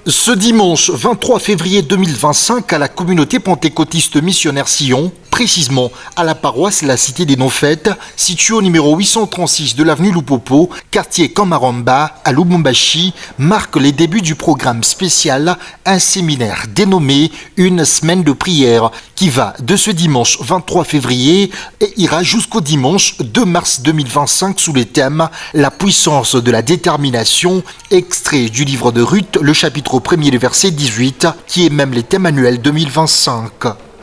Ce dimanche 23 février 2025 à la communauté pentecôtiste missionnaire Sion, précisément à la paroisse La Cité des Non-Fêtes, située au numéro 836 de l'avenue Lupopo, quartier Kamaramba, à Lubumbashi, marque les débuts du programme spécial, un séminaire dénommé Une semaine de prière, qui va de ce dimanche 23 février et ira jusqu'au dimanche 2 mars 2025 sous les thèmes La puissance de la détermination, extrait du livre de Ruth, le chapitre 1er, le verset 18, qui est même les thèmes annuels 2025.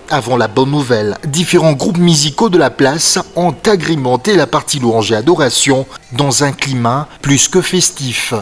Avant la bonne nouvelle, différents groupes musicaux de la place ont agrémenté la partie louange et adoration dans un climat plus que festif.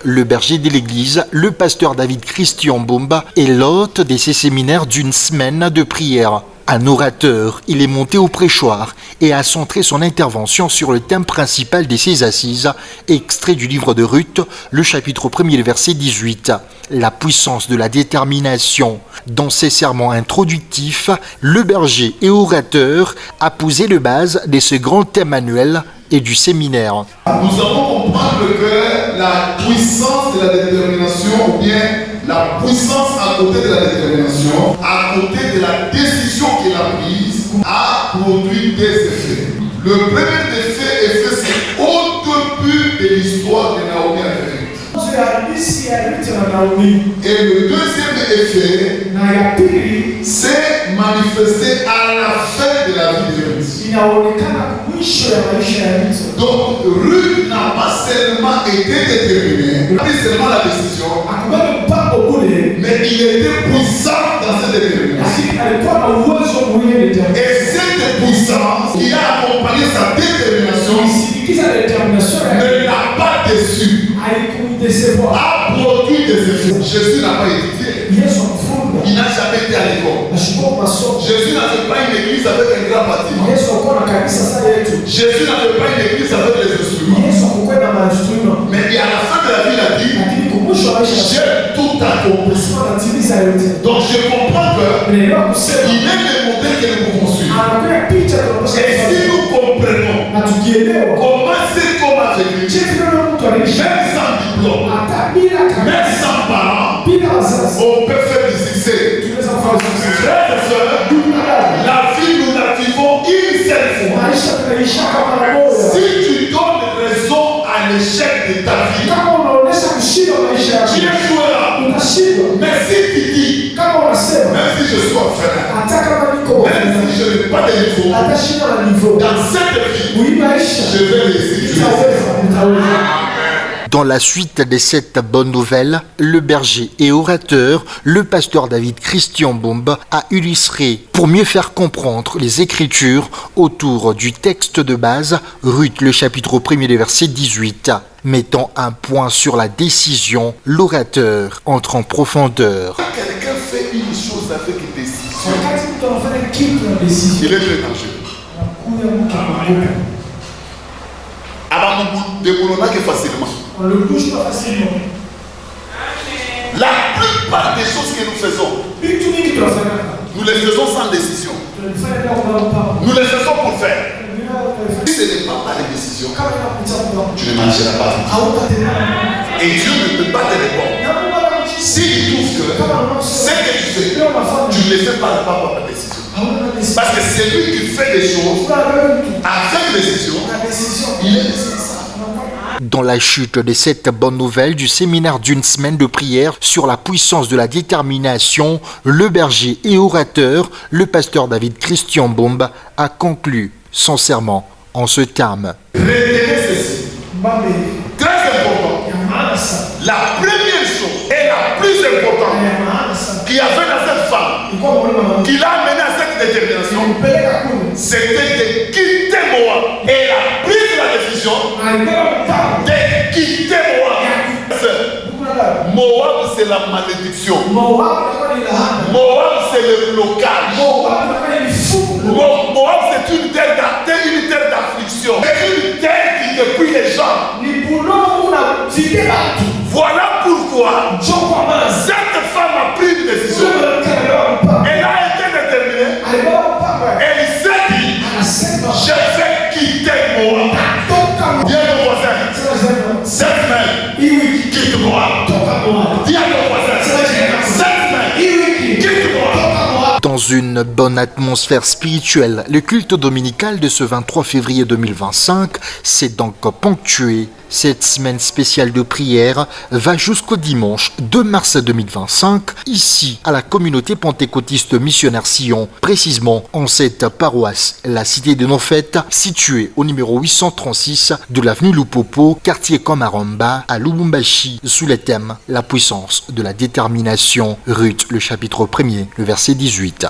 Le berger de l'église, le pasteur David Christian Bomba, est l'hôte de ces séminaires d'une semaine de prière. Un orateur, il est monté au prêchoir et a centré son intervention sur le thème principal de ses assises, extrait du livre de Ruth, le chapitre 1er, le verset 18. La puissance de la détermination. Dans ses sermons introductifs, le berger et orateur a posé le base de ce grand thème annuel et du séminaire. Nous allons comprendre que la puissance de la détermination, ou bien la puissance à côté de la détermination, à côté de la décision qu'elle a prise, a produit des effets. Le premier effet, c'est au début de l'histoire de Naomi avec Ruth. Et le deuxième effet, c'est manifesté à la fin de la vie de Ruth. Donc Ruth n'a pas seulement été déterminée, pas seulement la décision, mais il était puissant dans cette détermination. Et cette puissance qui a accompagné sa détermination ne l'a pas déçu, a produit des effets. Jésus n'a pas étudié. Il n'a jamais été à l'école. Jésus n'a fait pas une église avec un grand bâtiment. Jésus n'a fait pas une église avec les instruments. Mais à la fin de la vie, il a dit, j'ai tout accompli. Donc je comprends qu'il est le modèle que nous pouvons suivre. Et si nous comprenons comment c'est comme avec lui, même sans diplôme, même sans parents, on peut faire du succès. Frères et sœurs, la vie nous la vivons une seule fois. Si tu donnes raison à l'échec de ta vie, tu échoueras. Mais si tu dis, même si je suis frère, même si je n'ai pas de niveau, dans cette vie, je vais réussir. Dans la suite de cette bonne nouvelle, le berger et orateur, le pasteur David Christian Bomba, a illustré, pour mieux faire comprendre les Écritures, autour du texte de base, Ruth, le chapitre 1er, le verset 18. Mettant un point sur la décision, l'orateur entre en profondeur. Quelqu'un fait une chose avec une décision, il est très dangereux. Alors nous déboulonnons facilement. On le bouge pas facilement. La plupart des choses que nous faisons, nous les faisons sans décision. Nous les faisons pour faire. Si ce n'est pas par les décisions, tu ne marcheras pas. Et Dieu ne peut pas te répondre. S'il trouve que ce que tu fais, tu ne le fais pas par ta décision. Parce que c'est lui qui fait des choses avec décision, il est responsable. Dans la chute de cette bonne nouvelle du séminaire d'une semaine de prière sur la puissance de la détermination, le berger et orateur, le pasteur David Christian Bombe, a conclu son serment en ce terme. Retenez ceci. Très important. La première chose et la plus importante qu'il y avait dans cette femme, qui l'a amené à cette détermination, c'était de quitter Moab. Et elle a pris la décision de quitter Moab. Moab, c'est la malédiction. Moab, c'est le blocage. Moab, c'est une terre d'affliction. C'est une terre qui dépouille les gens. Voilà pourquoi cette femme a pris une décision. Elle a été déterminée. Elle s'est dit, je vais quitter Moab. Dis à ton voisin, cette semaine, quitte Moab. Dis à ton voisin, cette semaine, quitte Moab. Dans une bonne atmosphère spirituelle, le culte dominical de ce 23 février 2025 s'est donc ponctué. Cette semaine spéciale de prière va jusqu'au dimanche 2 mars 2025, ici à la communauté pentecôtiste missionnaire Sion, précisément en cette paroisse, la cité des Nofêtes, située au numéro 836 de l'avenue Lupopo, quartier Komaramba, à Lubumbashi, sous le thème « La puissance de la détermination ». Ruth, le chapitre 1er, le verset 18.